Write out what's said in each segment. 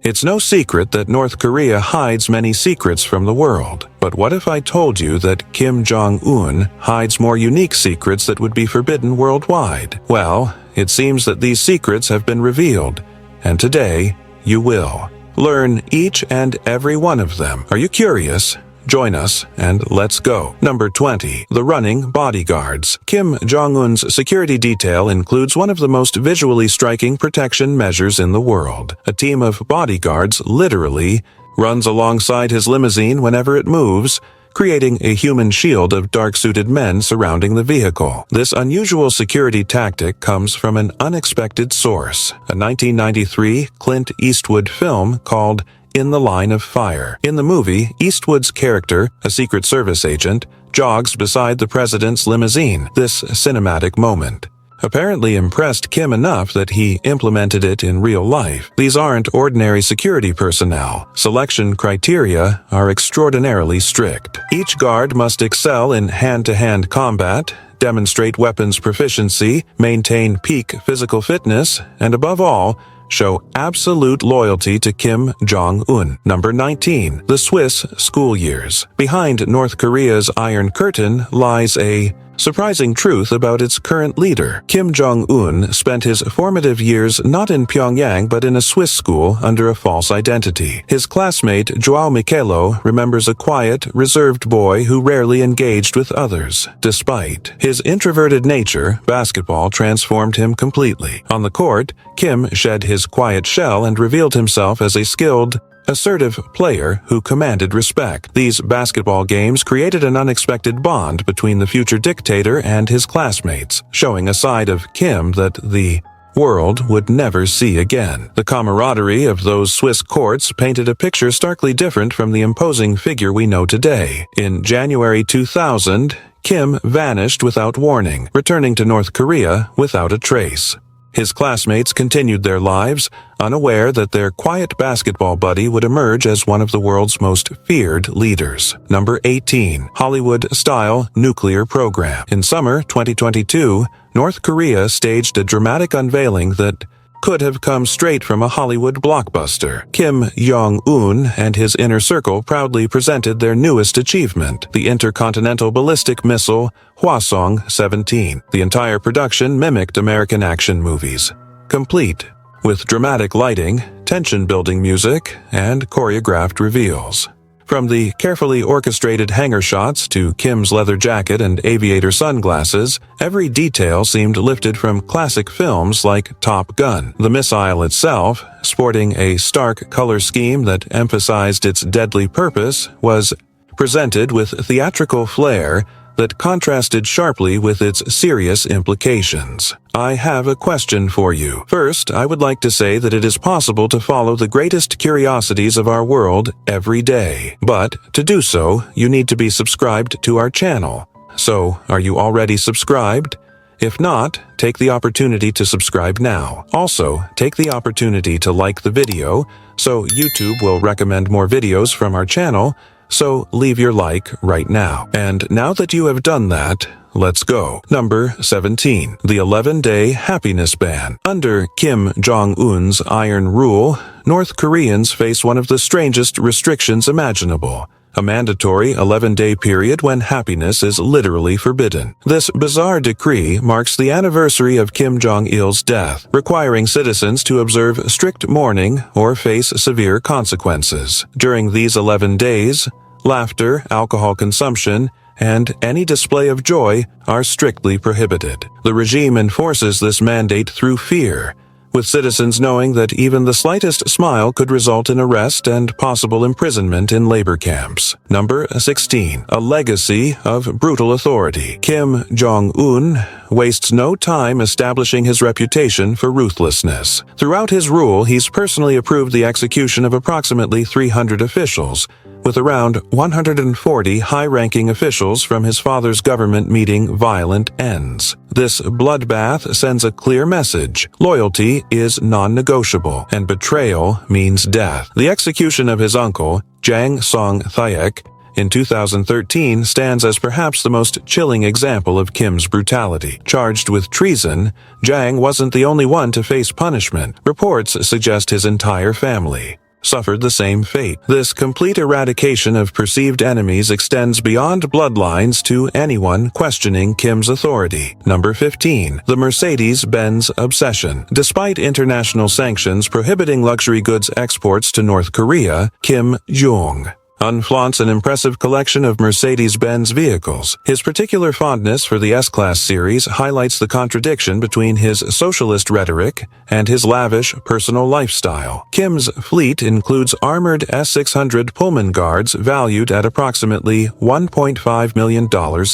It's no secret that North Korea hides many secrets from the world. But what if I told you that Kim Jong-un hides more unique secrets that would be forbidden worldwide? Well, it seems that these secrets have been revealed, and today you will learn each and every one of them. Are you curious? Join us and let's go. Number 20. The Running Bodyguards. Kim Jong-un's security detail includes one of the most visually striking protection measures in the world. A team of bodyguards literally runs alongside his limousine whenever it moves, creating a human shield of dark-suited men surrounding the vehicle. This unusual security tactic comes from an unexpected source, a 1993 Clint Eastwood film called In the Line of Fire. In the movie, Eastwood's character, a Secret Service agent, jogs beside the president's limousine. This cinematic moment apparently impressed Kim enough that he implemented it in real life. These aren't ordinary security personnel. Selection criteria are extraordinarily strict. Each guard must excel in hand-to-hand combat, demonstrate weapons proficiency, maintain peak physical fitness, and above all, show absolute loyalty to Kim Jong-un. Number 19. The Swiss School Years. Behind North Korea's Iron Curtain lies a surprising truth about its current leader. Kim Jong-un spent his formative years not in Pyongyang but in a Swiss school under a false identity. His classmate Joao Michelo remembers a quiet, reserved boy who rarely engaged with others. Despite his introverted nature, basketball transformed him completely. On the court, Kim shed his quiet shell and revealed himself as a skilled, assertive player who commanded respect. These basketball games created an unexpected bond between the future dictator and his classmates, showing a side of Kim that the world would never see again. The camaraderie of those Swiss courts painted a picture starkly different from the imposing figure we know today. In January 2000, Kim vanished without warning, returning to North Korea without a trace. His classmates continued their lives, unaware that their quiet basketball buddy would emerge as one of the world's most feared leaders. Number 18. Hollywood-style nuclear program. In summer 2022, North Korea staged a dramatic unveiling that could have come straight from a Hollywood blockbuster. Kim Jong-un and his inner circle proudly presented their newest achievement, the intercontinental ballistic missile Hwasong-17. The entire production mimicked American action movies, complete with dramatic lighting, tension-building music, and choreographed reveals. From the carefully orchestrated hangar shots to Kim's leather jacket and aviator sunglasses, every detail seemed lifted from classic films like Top Gun. The missile itself, sporting a stark color scheme that emphasized its deadly purpose, was presented with theatrical flair that contrasted sharply with its serious implications. I have a question for you. First, I would like to say that it is possible to follow the greatest curiosities of our world every day. But to do so, you need to be subscribed to our channel. So, are you already subscribed? If not, take the opportunity to subscribe now. Also, take the opportunity to like the video, so YouTube will recommend more videos from our channel. So leave your like right now. And now that you have done that, let's go. Number 17. The 11-day happiness ban. Under Kim Jong-un's iron rule, North Koreans face one of the strangest restrictions imaginable. A mandatory 11-day period when happiness is literally forbidden. This bizarre decree marks the anniversary of Kim Jong-il's death, requiring citizens to observe strict mourning or face severe consequences. During these 11 days, laughter, alcohol consumption, and any display of joy are strictly prohibited. The regime enforces this mandate through fear, with citizens knowing that even the slightest smile could result in arrest and possible imprisonment in labor camps. Number 16. A legacy of brutal authority. Kim Jong-un wastes no time establishing his reputation for ruthlessness. Throughout his rule, he's personally approved the execution of approximately 300 officials, with around 140 high-ranking officials from his father's government meeting violent ends. This bloodbath sends a clear message. Loyalty is non-negotiable, and betrayal means death. The execution of his uncle, Jang Song-thaek, in 2013 stands as perhaps the most chilling example of Kim's brutality. Charged with treason, Jang wasn't the only one to face punishment. Reports suggest his entire family, suffered the same fate. This complete eradication of perceived enemies extends beyond bloodlines to anyone questioning Kim's authority. Number 15. The Mercedes-Benz obsession. Despite international sanctions prohibiting luxury goods exports to North Korea, Kim Jong-un flaunts an impressive collection of Mercedes-Benz vehicles. His particular fondness for the S-Class series highlights the contradiction between his socialist rhetoric and his lavish personal lifestyle. Kim's fleet includes armored S-600 Pullman guards valued at approximately $1.5 million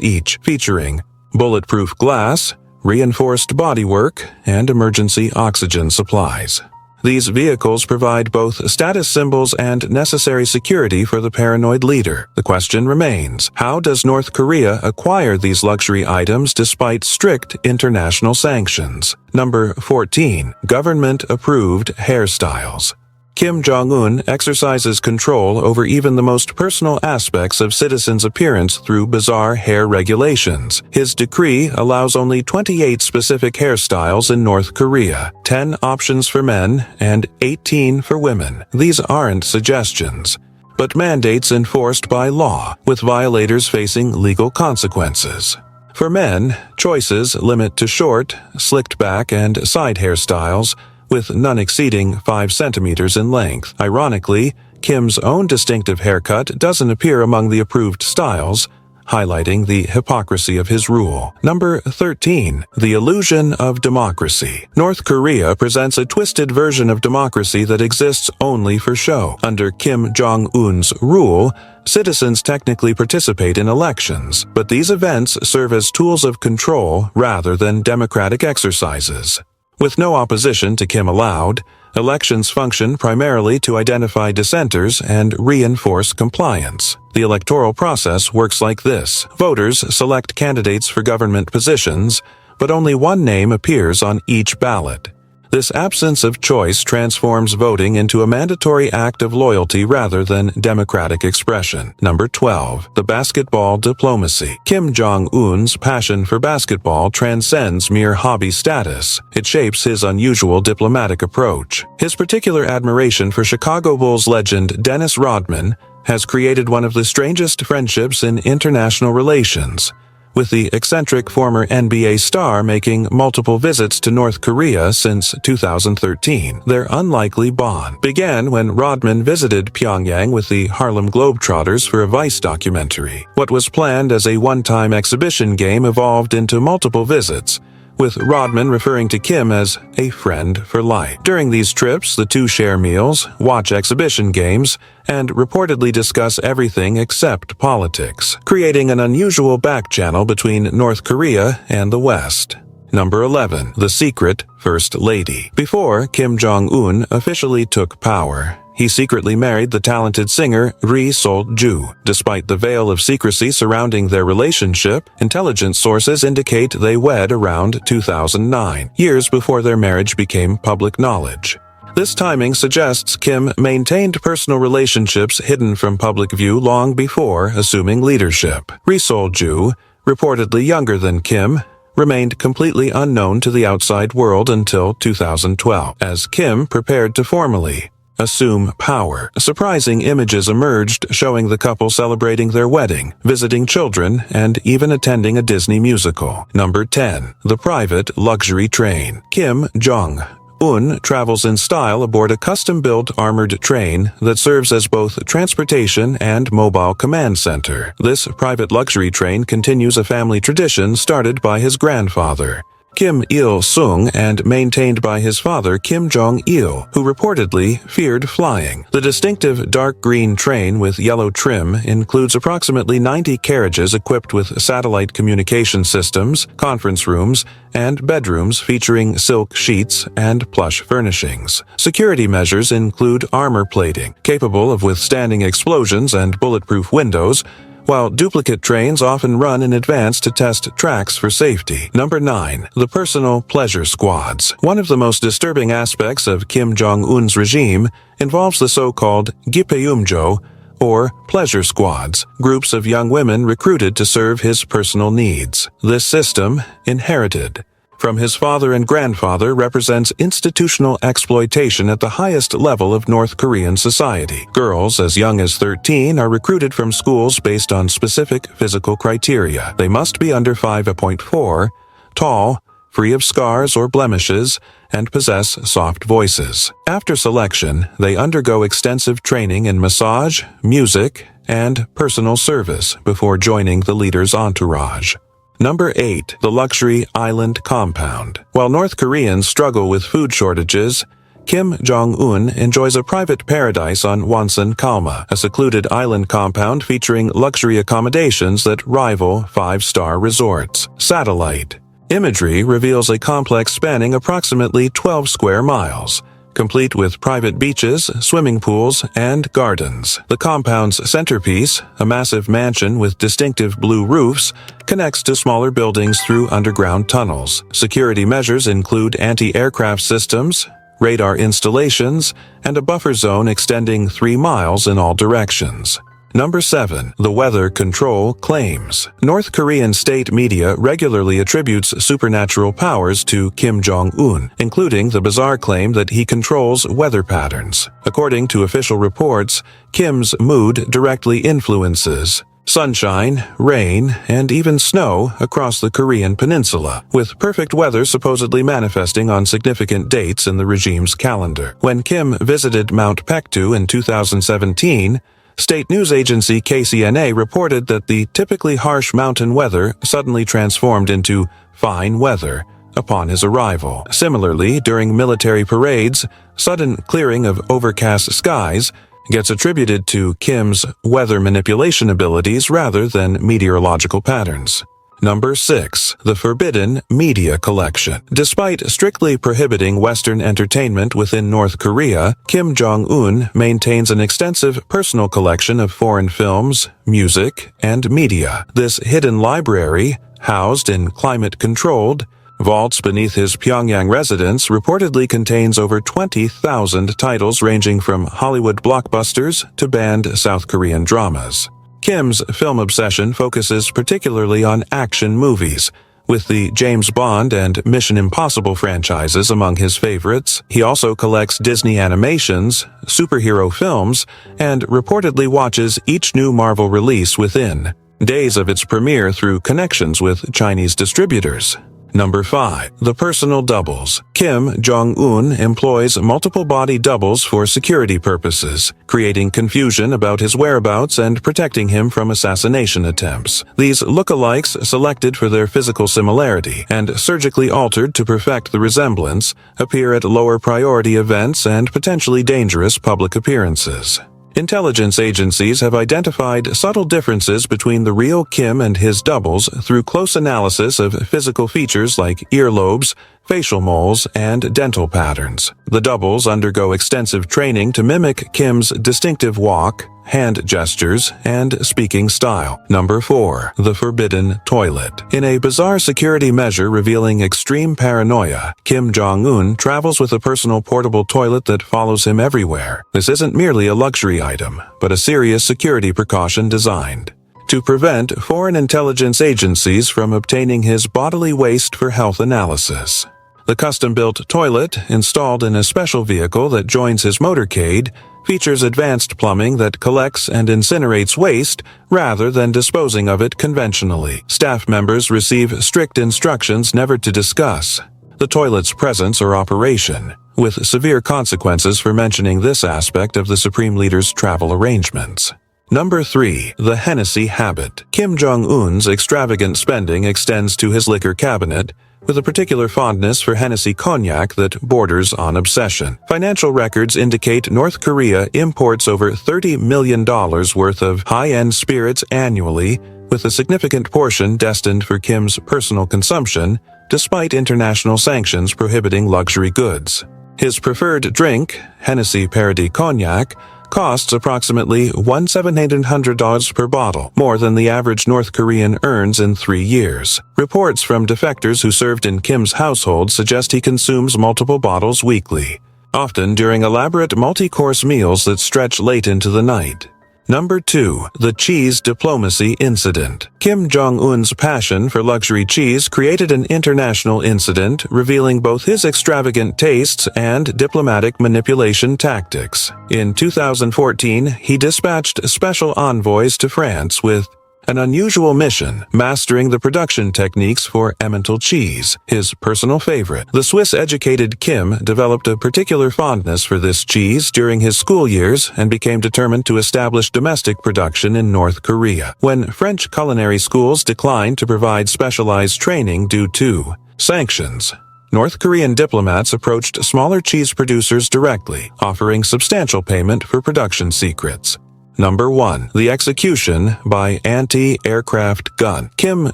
each, featuring bulletproof glass, reinforced bodywork, and emergency oxygen supplies. These vehicles provide both status symbols and necessary security for the paranoid leader. The question remains, how does North Korea acquire these luxury items despite strict international sanctions? Number 14. Government-approved hairstyles. Kim Jong-un exercises control over even the most personal aspects of citizens' appearance through bizarre hair regulations. His decree allows only 28 specific hairstyles in North Korea, 10 options for men and 18 for women. These aren't suggestions, but mandates enforced by law, with violators facing legal consequences. For men, choices limit to short, slicked back, and side hairstyles, with none exceeding 5 centimeters in length. Ironically, Kim's own distinctive haircut doesn't appear among the approved styles, highlighting the hypocrisy of his rule. Number 13. The illusion of democracy. North Korea presents a twisted version of democracy that exists only for show. Under Kim Jong-un's rule, citizens technically participate in elections, but these events serve as tools of control rather than democratic exercises. With no opposition to Kim allowed, elections function primarily to identify dissenters and reinforce compliance. The electoral process works like this. Voters select candidates for government positions, but only one name appears on each ballot. This absence of choice transforms voting into a mandatory act of loyalty rather than democratic expression. Number 12. The basketball diplomacy. Kim Jong-un's passion for basketball transcends mere hobby status. It shapes his unusual diplomatic approach. His particular admiration for Chicago Bulls legend Dennis Rodman has created one of the strangest friendships in international relations, with the eccentric former NBA star making multiple visits to North Korea since 2013. Their unlikely bond began when Rodman visited Pyongyang with the Harlem Globetrotters for a Vice documentary. What was planned as a one-time exhibition game evolved into multiple visits, with Rodman referring to Kim as a friend for life. During these trips, the two share meals, watch exhibition games, and reportedly discuss everything except politics, creating an unusual back channel between North Korea and the West. Number 11. The secret First Lady. Before Kim Jong-un officially took power, he secretly married the talented singer Ri Sol-ju. Despite the veil of secrecy surrounding their relationship, intelligence sources indicate they wed around 2009, years before their marriage became public knowledge. This timing suggests Kim maintained personal relationships hidden from public view long before assuming leadership. Ri Sol-ju, reportedly younger than Kim, remained completely unknown to the outside world until 2012, as Kim prepared to formally assume power. Surprising images emerged showing the couple celebrating their wedding, visiting children, and even attending a Disney musical. Number 10. The private luxury train. Kim Jong-un travels in style aboard a custom-built armored train that serves as both transportation and mobile command center. This private luxury train continues a family tradition started by his grandfather, Kim Il-sung, and maintained by his father Kim Jong-il, who reportedly feared flying. The distinctive dark green train with yellow trim includes approximately 90 carriages equipped with satellite communication systems, conference rooms, and bedrooms featuring silk sheets and plush furnishings. Security measures include armor plating, capable of withstanding explosions, and bulletproof windows, while duplicate trains often run in advance to test tracks for safety. Number 9. The personal pleasure squads. One of the most disturbing aspects of Kim Jong-un's regime involves the so-called Gippeumjo, or pleasure squads, groups of young women recruited to serve his personal needs. This system, inherited from his father and grandfather represents institutional exploitation at the highest level of North Korean society. Girls as young as 13 are recruited from schools based on specific physical criteria. They must be under 5'4", tall, free of scars or blemishes, and possess soft voices. After selection, they undergo extensive training in massage, music, and personal service before joining the leader's entourage. Number 8. The Luxury Island Compound. While North Koreans struggle with food shortages, Kim Jong-un enjoys a private paradise on Wonsan Kalma, a secluded island compound featuring luxury accommodations that rival five-star resorts. Satellite imagery reveals a complex spanning approximately 12 square miles, complete with private beaches, swimming pools, and gardens. The compound's centerpiece, a massive mansion with distinctive blue roofs, connects to smaller buildings through underground tunnels. Security measures include anti-aircraft systems, radar installations, and a buffer zone extending 3 miles in all directions. Number 7. The Weather Control Claims. North Korean state media regularly attributes supernatural powers to Kim Jong-un, including the bizarre claim that he controls weather patterns. According to official reports, Kim's mood directly influences sunshine, rain, and even snow across the Korean peninsula, with perfect weather supposedly manifesting on significant dates in the regime's calendar. When Kim visited Mount Paektu in 2017, state news agency KCNA reported that the typically harsh mountain weather suddenly transformed into fine weather upon his arrival. Similarly, during military parades, sudden clearing of overcast skies gets attributed to Kim's weather manipulation abilities rather than meteorological patterns. Number 6. The Forbidden Media Collection. Despite strictly prohibiting Western entertainment within North Korea, Kim Jong-un maintains an extensive personal collection of foreign films, music, and media. This hidden library, housed in climate-controlled vaults beneath his Pyongyang residence, reportedly contains over 20,000 titles ranging from Hollywood blockbusters to banned South Korean dramas. Kim's film obsession focuses particularly on action movies, with the James Bond and Mission Impossible franchises among his favorites. He also collects Disney animations, superhero films, and reportedly watches each new Marvel release within days of its premiere through connections with Chinese distributors. Number 5. The Personal Doubles. Kim Jong-un employs multiple body doubles for security purposes, creating confusion about his whereabouts and protecting him from assassination attempts. These lookalikes, selected for their physical similarity and surgically altered to perfect the resemblance, appear at lower priority events and potentially dangerous public appearances. Intelligence agencies have identified subtle differences between the real Kim and his doubles through close analysis of physical features like earlobes, facial moles, and dental patterns. The doubles undergo extensive training to mimic Kim's distinctive walk, hand gestures, and speaking style. Number 4. The Forbidden Toilet. In a bizarre security measure revealing extreme paranoia, Kim Jong-un travels with a personal portable toilet that follows him everywhere. This isn't merely a luxury item, but a serious security precaution designed to prevent foreign intelligence agencies from obtaining his bodily waste for health analysis. The custom-built toilet, installed in a special vehicle that joins his motorcade, features advanced plumbing that collects and incinerates waste rather than disposing of it conventionally. Staff members receive strict instructions never to discuss the toilet's presence or operation, with severe consequences for mentioning this aspect of the Supreme Leader's travel arrangements. Number 3. The Hennessy Habit. Kim Jong-un's extravagant spending extends to his liquor cabinet, with a particular fondness for Hennessy cognac that borders on obsession. Financial records indicate North Korea imports over $30 million worth of high-end spirits annually, with a significant portion destined for Kim's personal consumption, despite international sanctions prohibiting luxury goods. His preferred drink, Hennessy Parody Cognac, costs approximately $1,700 per bottle, more than the average North Korean earns in 3 years. Reports from defectors who served in Kim's household suggest he consumes multiple bottles weekly, often during elaborate multi-course meals that stretch late into the night. Number 2. The Cheese Diplomacy Incident. Kim Jong-un's passion for luxury cheese created an international incident revealing both his extravagant tastes and diplomatic manipulation tactics. In 2014, he dispatched special envoys to France with an unusual mission, mastering the production techniques for Emmental cheese, his personal favorite. The Swiss-educated Kim developed a particular fondness for this cheese during his school years and became determined to establish domestic production in North Korea. When French culinary schools declined to provide specialized training due to sanctions, North Korean diplomats approached smaller cheese producers directly, offering substantial payment for production secrets. Number 1. The Execution by Anti-Aircraft Gun. Kim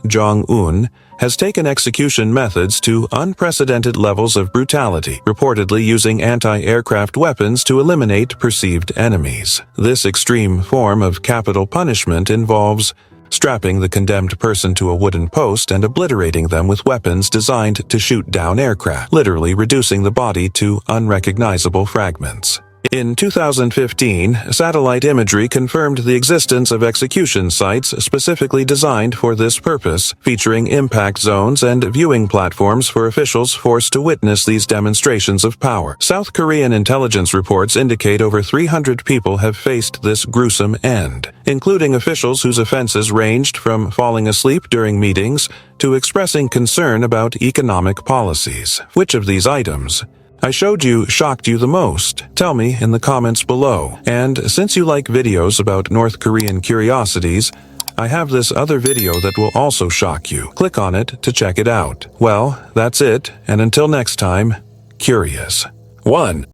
Jong-un has taken execution methods to unprecedented levels of brutality, reportedly using anti-aircraft weapons to eliminate perceived enemies. This extreme form of capital punishment involves strapping the condemned person to a wooden post and obliterating them with weapons designed to shoot down aircraft, literally reducing the body to unrecognizable fragments. In 2015, satellite imagery confirmed the existence of execution sites specifically designed for this purpose, featuring impact zones and viewing platforms for officials forced to witness these demonstrations of power. South Korean intelligence reports indicate over 300 people have faced this gruesome end, including officials whose offenses ranged from falling asleep during meetings to expressing concern about economic policies. Which of these items I showed you shocked you the most? Tell me in the comments below. And since you like videos about North Korean curiosities, I have this other video that will also shock you. Click on it to check it out. Well, that's it, and until next time, curious. 1.